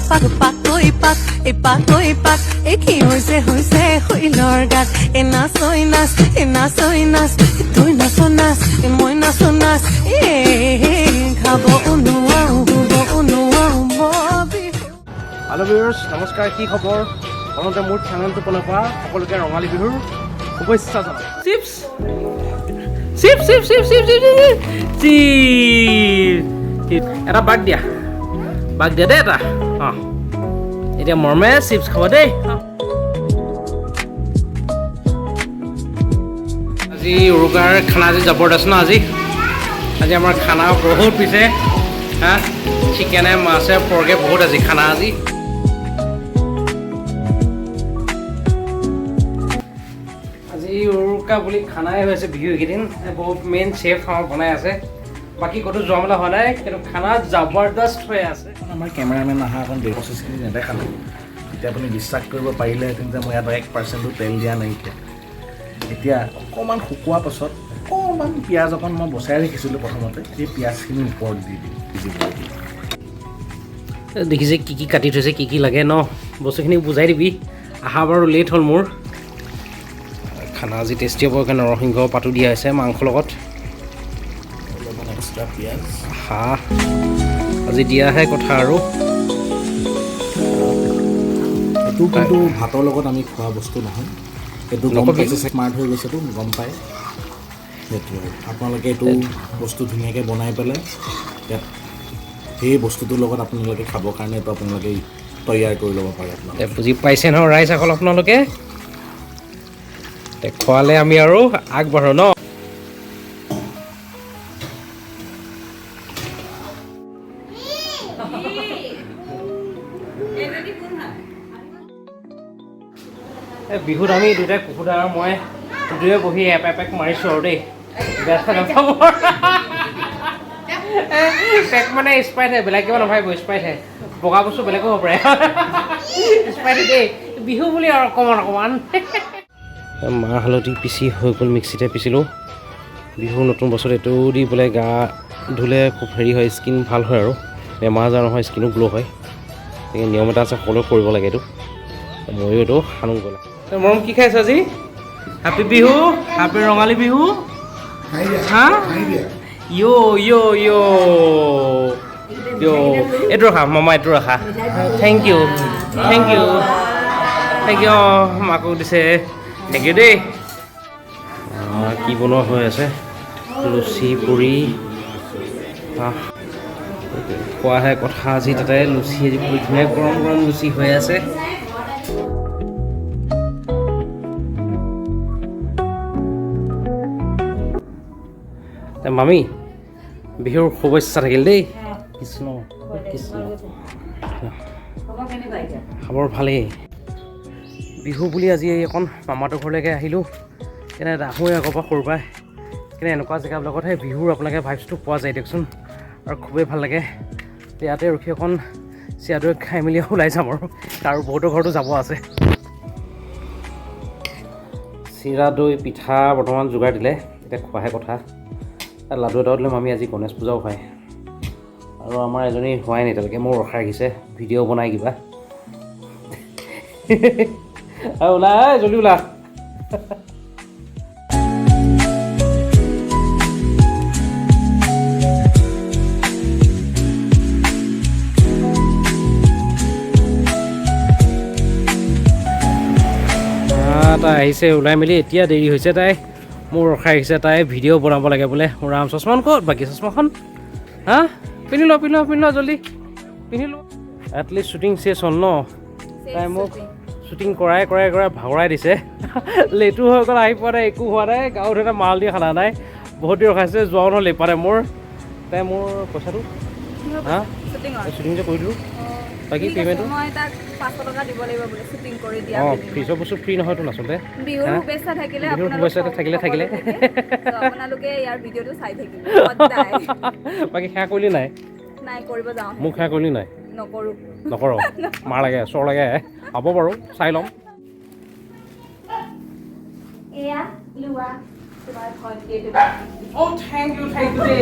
পাক পাক কৈ পাক এই কি হৈছে শৈলৰ গাত এ নাচ ঐ নাচ তুই নাচ নাচ মই নাচ নাচ খাব উনুৱাও হেল্ল' ভিউৱাৰ্ছ নমস্কাৰ কি খবৰ প্ৰথমতে মোৰ চেনেলটো কোনে পোৱা সকলোকে ৰঙালী বিহুৰ শুভেচ্ছা জনাওঁ চিপছ এটা বাক দিয়া দেই এটা অঁ এতিয়া মৰমে চিপছ খাব দেই আজি উৰুকাৰ খানা আজি জবৰদস্ত ন আজি আমাৰ খানা বহুত পিছে হা চিকেনে মাছে পৰ্কে বহুত আজি খানা আজি উৰুকা বুলি খানাই হৈছে বিহু এইকেইদিন বহুত মেইন চেফ আমাৰ বনাই আছে বাকী ক'তো যোৱা মেলা হোৱা নাই কিন্তু খানা জবৰদস্ত হৈ আছে আমাৰ কেমেৰামেন অহা অকণ প্ৰচেছখিনি নেদেখালোঁ এতিয়া আপুনি বিশ্বাস কৰিব পাৰিলেহেঁতেন যে মই ইয়াত 1% তেল দিয়া নাইকিয়া এতিয়া অকণমান শুকোৱাৰ পাছত অকণমান পিঁয়াজ অকণ মই বচাই ৰাখিছিলোঁ প্ৰথমতে সেই পিঁয়াজখিনি ওপৰত দি দিম দেখিছে কি কি কাটি থৈছে কি কি লাগে ন বস্তুখিনি বুজাই দিবি আহা বাৰু লেট হ'ল মোৰ খানা আজি টেষ্টি হ'ব কাৰণে নৰসিংহ পাতো দিয়া হৈছে মাংসৰ লগত অলপমান এক্সট্ৰা পিঁয়াজ হাঁহ আজি দিয়াহে কথা আৰু এইটো কিন্তু ভাতৰ লগত আমি খোৱা বস্তু নহয় এইটো গম পাইছে স্মাৰ্ট হৈ গৈছেতো গম পায় সেইটোৱে আপোনালোকে এইটো বস্তু ধুনীয়াকৈ বনাই পেলাই ইয়াত সেই বস্তুটোৰ লগত আপোনালোকে খাবৰ কাৰণে এইটো আপোনালোকে তৈয়াৰ কৰি ল'ব পাৰে আপোনালোকে বুজি পাইছে নহয় ৰাইজ অকল আপোনালোকে খোৱালে আমি আৰু আগবাঢ়ো ন বিহুত আমি দুটাই কুকুৰা আৰু মই দুয়োৱে বহি এপেক মাৰিছোঁ আৰু দেই পেক মানে স্প্ৰাইটহে বেলেগ কিবা নাভাবিব স্প্ৰাইটহে বগা বস্তু বেলেগো হ'ব পাৰে স্প্ৰাইটহে দেই বিহু বুলি আৰু অকণমান মাহ হালধি পিচি হৈ গ'ল মিক্সিতে পিছিলোঁ বিহু নতুন বছৰত এইটো দি পেলাই গা ধুলে খুব হেৰি হয় স্কিন ভাল হয় আৰু বেমাৰ আজাৰ নহয় স্কিনো গ্ল' হয় নিয়ম এটা আছে সকলোৱে কৰিব লাগে এইটো ময়ো এইটো সানো গ'লা মৰম কি খাইছ আজি হেপী বিহু হেপী ৰঙালী বিহু হা এইটো ৰখা মামা এইটো ৰখা থেংক ইউ মাকক দিছে থেংক ইউ দেই কি বনোৱা হৈ আছে লুচি পুৰি খোৱাহে কথা আজি তাতে লুচি আজি পুৰি ধুনীয়া গৰম লুচি হৈ আছে মামী বিহুৰ শুভেচ্ছা থাকিল দেই কৃষ্ণ খবৰ ভালেই বিহু বুলি আজি অকণ মামাটোৰ ঘৰলৈকে আহিলোঁ কেনে আহোঁৱে আগৰ পৰা সৰুৰ পৰাই কেনে এনেকুৱা জেগাবিলাকতহে বিহুৰ আপোনালোকে ভাইবছটো পোৱা যায় দিয়কচোন আৰু খুবেই ভাল লাগে ইয়াতে ৰখি অকণ চিৰা দৈ খাই মেলি ওলাই যাম আৰু বহুতৰ ঘৰতো যাব আছে চিৰা দৈ পিঠা বৰ্তমান যোগাৰ দিলে এতিয়া খোৱাহে কথা লাডু এটা দিলে মামী আজি গণেশ পূজাও হয় আৰু আমাৰ এজনী হোৱাই নাই এতিয়ালৈকে মোৰ ৰখাই ৰাখিছে ভিডিঅ' বনাই কিবা ওলা জলদি ওলা তাই আহিছে ওলাই মেলি এতিয়া দেৰি হৈছে তাই মোৰ ৰখাই আহিছে তাই ভিডিঅ' বনাব লাগে বোলে মোৰ ৰাম চশমান ক'ত বাকী চশমাখন হা পিন্ধি লোৱা জলদি পিন্ধি লোৱা এটলিষ্ট শ্বুটিং চেছ হ'ল ন তাই মোক শ্বুটিং কৰাই ভাগৰাই দিছে লেটু হৈ গ'ল আহি পোৱা নাই একো হোৱা নাই গাঁৱত এটা মাল দি খানা নাই বহুত দেৰি ৰখাইছে যোৱাও নহ'ল লেপাৰে মোৰ তাই মোৰ পইচাটো হা শ্বুটিং যে কৰি দিলোঁ বাকী পে'মেণ্টটো অঁ ফ্ৰীজৰ বস্তু ফ্ৰী নহয়তো আচলতে বিহুৰ শুভেচ্ছা থাকিলে বাকী সেয়া কৰিলি নাই মোক সেয়া কৰিলি নাই নকৰ মাৰ লাগে চৰ লাগে হ'ব বাৰু চাই ল'ম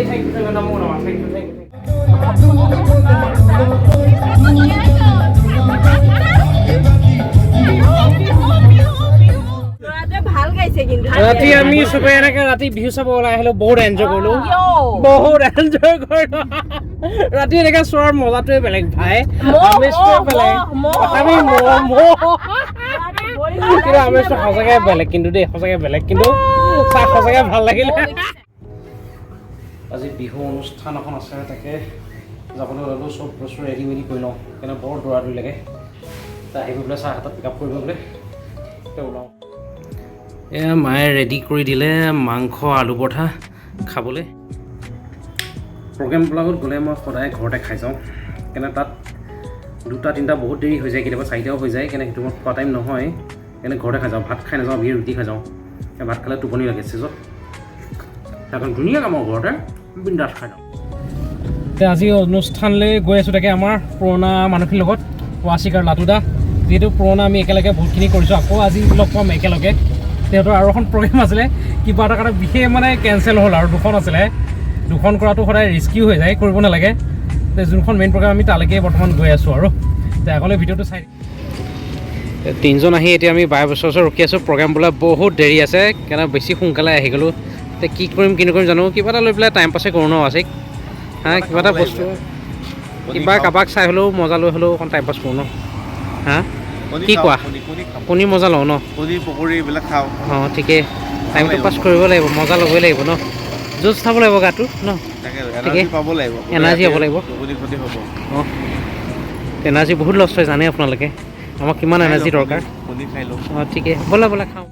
থেংক ইউ নমো নমঃ থেংক ইউ ৰাতি আমি চবে এনেকৈ ৰাতি বিহু চাব ওলাই আহিলোঁ বহুত এনজয় কৰিলোঁ বহুত এনজয় কৰিলোঁ ৰাতি এনেকৈ চোৱাৰ মজাটোৱে বেলেগ ভাই আমেজটোৱে বেলেগ আমি কিন্তু আমেজটো সঁচাকৈ বেলেগ কিন্তু দেই সঁচাকৈ বেলেগ কিন্তু চাই সঁচাকৈ ভাল লাগিলে আজি বিহু অনুষ্ঠান এখন আছে তাকে যাবলৈ ওলালোঁ চব বস্তু ৰেডি মেডি কৰি লওঁ সেইকাৰণে বৰ দৌৰা দৌৰি লাগে আহিব পেলাই চাহ হাতত পিক আপ কৰিব বোলে ওলাওঁ এয়া মায়ে ৰেডি কৰি দিলে মাংস আলু পৰঠা খাবলৈ প্ৰগ্ৰেমবিলাকত গ'লে মই সদায় ঘৰতে খাই যাওঁ কেনে তাত 2-3টা বহুত দেৰি হৈ যায় কেতিয়াবা 4টাও হৈ যায় কেনে সেইটো মই খোৱা টাইম নহয় কেনে ঘৰতে খাই যাওঁ ভাত খাই নাযাওঁ বিয়ে ৰুটি খাই যাওঁ ভাত খালে টোপনি লাগে চেজত এখন ধুনীয়া কামৰ ঘৰতে বিন্দাছ খাই যাওঁ এতিয়া আজি অনুষ্ঠানলৈ গৈ আছোঁ তাকে আমাৰ পুৰণা মানুহখিনিৰ লগত ৱাচিক আৰু লাটুদা যিহেতু পুৰণা আমি একেলগে বহুতখিনি কৰিছোঁ আকৌ আজি লগ পাম একেলগে সিহঁতৰ আৰু এখন প্ৰগ্ৰেম আছিলে কিবা এটা কাৰণে বিশেষ মানে কেঞ্চেল হ'ল আৰু 2খন আছিলে 2খন কৰাটো সদায় ৰিস্কিও হৈ যায় কৰিব নালাগে যোনখন মেইন প্ৰগ্ৰেম আমি তালৈকে বৰ্তমান গৈ আছোঁ আৰু এতিয়া আগলৈ ভিডিঅ'টো চাই 3জন আহি এতিয়া আমি 22 বছৰ ৰখি আছোঁ প্ৰগ্ৰেম বোলে বহুত দেৰি আছে কেনে বেছি সোনকালে আহি গ'লোঁ এতিয়া কি কৰিম কি নকৰিম জানো কিবা এটা লৈ পেলাই টাইম পাছে কৰোঁ ন আছিক হা কিবা এটা বস্তু কিবা কাৰোবাক চাই হ'লেও মজা লৈ হ'লেও অকণ টাইম পাছ কৰোঁ ন হা কি কোৱা কণী মজা লওঁ ন কণী পকৰি এইবিলাক খাওঁ অঁ ঠিকেই টাইমটো পাছ কৰিব লাগিব মজা ল'বই লাগিব ন জুচ চাব লাগিব গাটো ন ঠিকে পাব লাগিব এনাৰ্জি হ'ব লাগিব অঁ এনাৰ্জি বহুত লষ্ট হয় জানে আপোনালোকে আমাক কিমান এনাৰ্জি দৰকাৰ কণী খাই লওঁ অঁ ঠিকে ব'লা ব'লা খাওঁ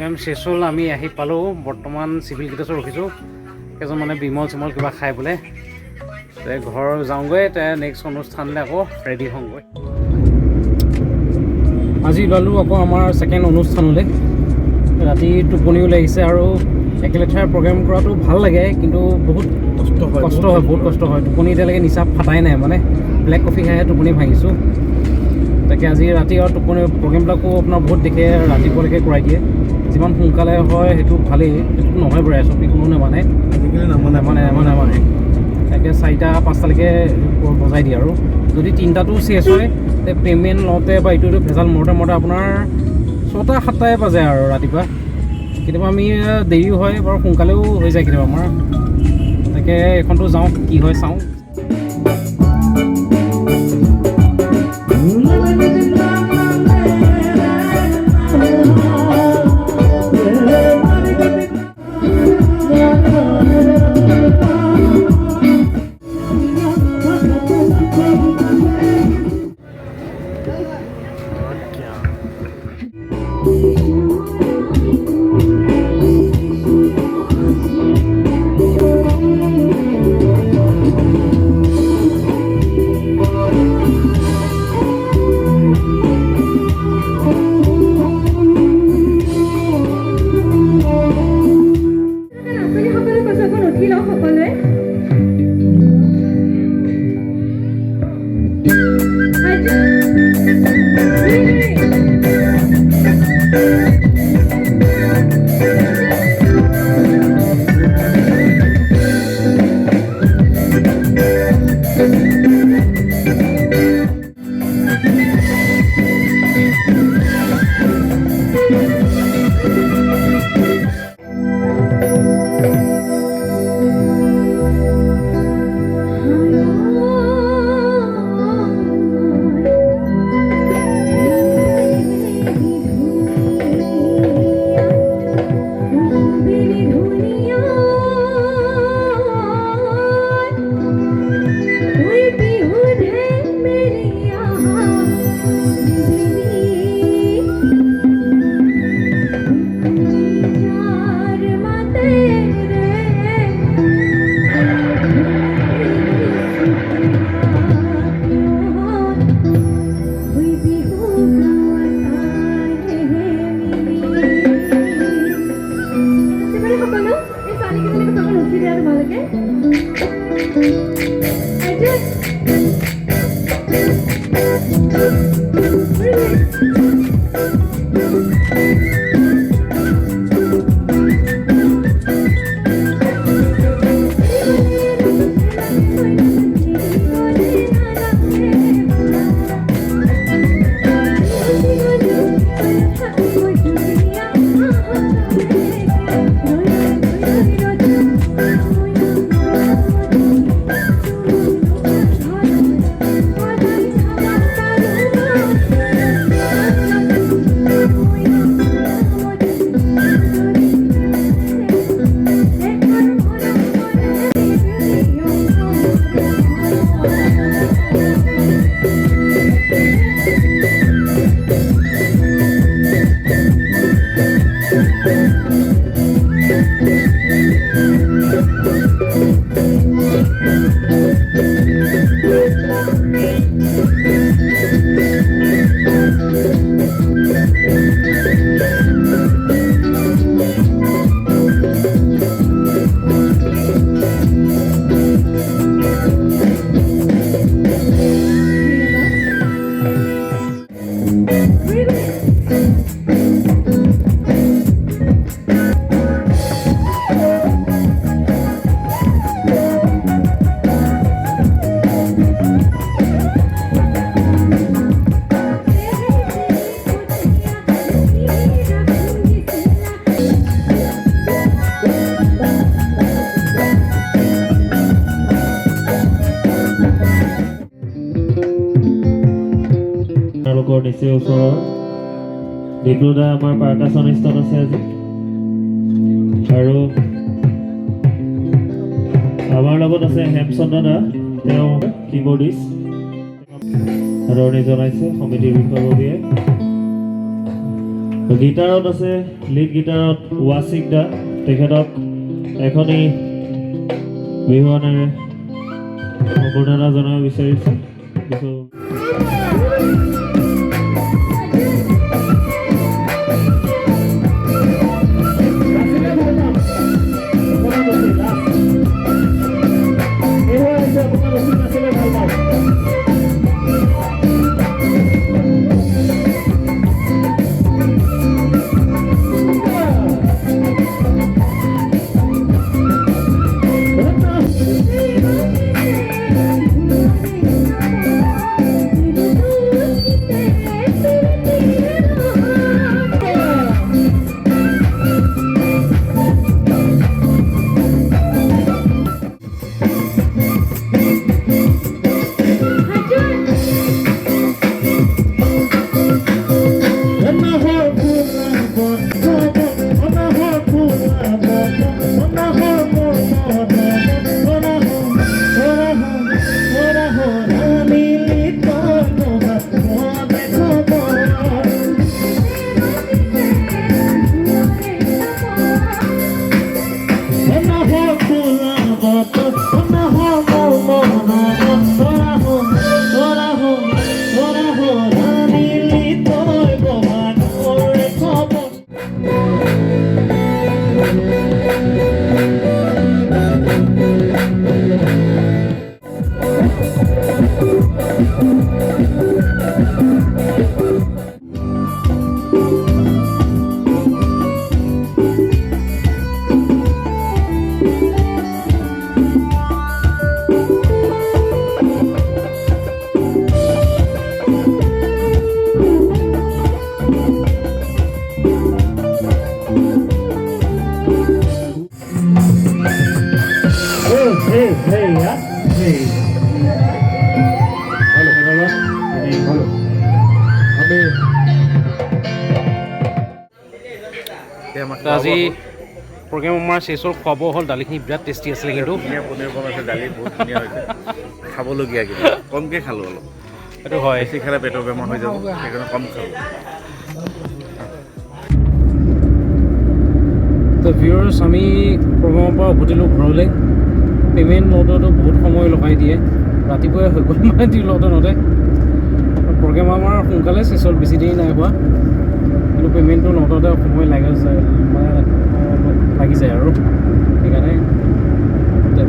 প্ৰগ্ৰেম শেষ হ'ল, আমি আহি পালোঁ। বৰ্তমান চিভিল গেটত ৰখিছোঁ, এজন মানে বিমল চিমল কিবা খাই বোলে। ঘৰ যাওঁগৈ, নেক্সট অনুষ্ঠানলৈ আকৌ ৰেডি হওঁগৈ। আজি ওলালোঁ আকৌ আমাৰ ছেকেণ্ড অনুষ্ঠানলৈ। ৰাতি টোপনিও লাগিছে আৰু একেলেঠাৰে প্ৰগ্ৰেম কৰাটো ভাল লাগে, কিন্তু বহুত কষ্ট হয়, বহুত কষ্ট হয়। টোপনি এতিয়ালৈকে নিচা ফাটাই নাই, মানে ব্লেক কফি খাইহে টোপনি ভাঙিছোঁ। তাকে আজি ৰাতি আৰু টোপনি প্ৰগ্ৰেমবিলাকো আপোনাৰ বহুত দেখে ৰাতিপুৱালৈকে কৰাই দিয়ে। যিমান সোনকালে হয় সেইটো ভালেই, সেইটো নহয় বাৰু এছপি কোনো নামানে, আজিকালি নামানে। তাকে 4-5টালৈকে বজাই দিয়ে আৰু যদি 3টাতো চেছ হয়, পে'মেণ্ট লওঁতে বা ইটো ভেজাল মৰোতে আপোনাৰ 6-7টাই বাজে আৰু ৰাতিপুৱা। কেতিয়াবা আমি দেৰিও হয় বাৰু, সোনকালেও হৈ যায় কেতিয়াবা আমাৰ। তাকে এইখনতো যাওঁ, কি হয় চাওঁ। নিচেই ওচৰৰ ডিব্ৰুদা আমাৰ পাৰ্কাছনিষ্টত আছে আজি, আৰু আমাৰ লগত আছে হেমচন্দ্ৰ দা, তেওঁ কীবৰ্ডিষ্ট, আদৰণি জনাইছে সমিতিৰ বিষয়ববীয়ে। গীটাৰত আছে লিড গীটাৰত ৱাচিক দা তেখেতক এখনি বিহুৱানেৰে সম্বৰ্ধনা জনাব বিচাৰিছোঁ আজি প্ৰগ্ৰেম আমাৰ শেষ হ'ল খোৱা বোৱা হ'ল দালিখিনি বিৰাট টেষ্টি আছিলে কিন্তু ধুনীয়া পনীৰ বনাইছে দালি বহুত ধুনীয়া হৈছে খাবলগীয়া কিন্তু কমকৈ খালোঁ অলপ সেইটো হয় বেছি খালে পেটৰ বেমাৰ হৈ যাব সেইকাৰণে কম খালোঁ তো ভিউৱাৰ্ছ আমি প্ৰগ্ৰেমৰ পৰা উভতিলোঁ ঘৰলৈ পে'মেণ্ট লওঁতেতো বহুত সময় লগাই দিয়ে ৰাতিপুৱাই হৈ গ'ল মানে দি লওঁতে প্ৰগ্ৰেম আমাৰ সোনকালে শেষ হ'ল বেছি দেৰি নাই হোৱা কিন্তু পে'মেণ্টটো লওঁতে সময় লাগি যায় মানে লাগি যায় আৰু সেইকাৰণে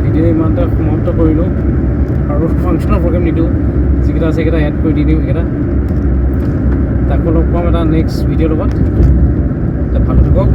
ভিডিঅ' ইমানতে সমাপ্ত কৰিলোঁ আৰু ফাংচনৰ প্ৰগ্ৰেম নিদিওঁ যিকেইটা আছে সেইকেইটা এড কৰি দি দিওঁ সেইকেইটা তাকো লগ পাম এটা নেক্সট ভিডিঅ'ৰ লগত ভালে থাকক